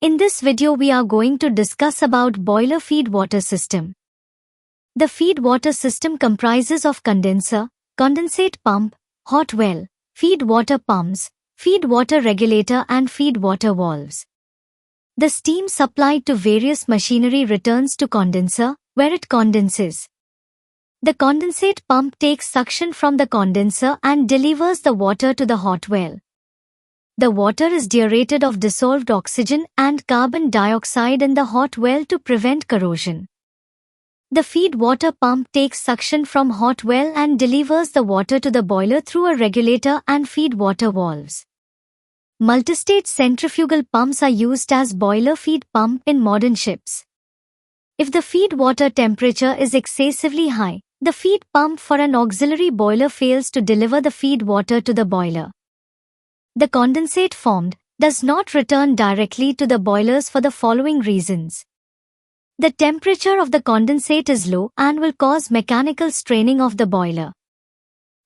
In this video we are going to discuss about boiler feed water system. The feed water system comprises of condenser, condensate pump, hot well, feed water pumps, feed water regulator and feed water valves. The steam supplied to various machinery returns to condenser, where it condenses. The condensate pump takes suction from the condenser and delivers the water to the hot well. The water is deaerated of dissolved oxygen and carbon dioxide in the hot well to prevent corrosion. The feed water pump takes suction from hot well and delivers the water to the boiler through a regulator and feed water valves. Multistage centrifugal pumps are used as boiler feed pump in modern ships. If the feed water temperature is excessively high, the feed pump for an auxiliary boiler fails to deliver the feed water to the boiler. The condensate formed does not return directly to the boilers for the following reasons. The temperature of the condensate is low and will cause mechanical straining of the boiler.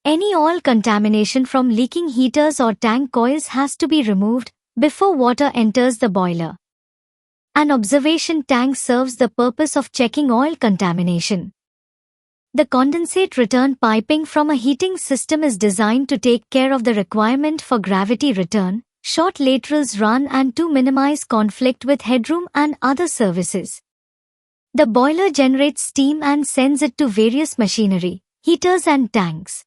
Any oil contamination from leaking heaters or tank coils has to be removed before water enters the boiler. An observation tank serves the purpose of checking oil contamination. The condensate return piping from a heating system is designed to take care of the requirement for gravity return, short laterals run and to minimize conflict with headroom and other services. The boiler generates steam and sends it to various machinery, heaters and tanks.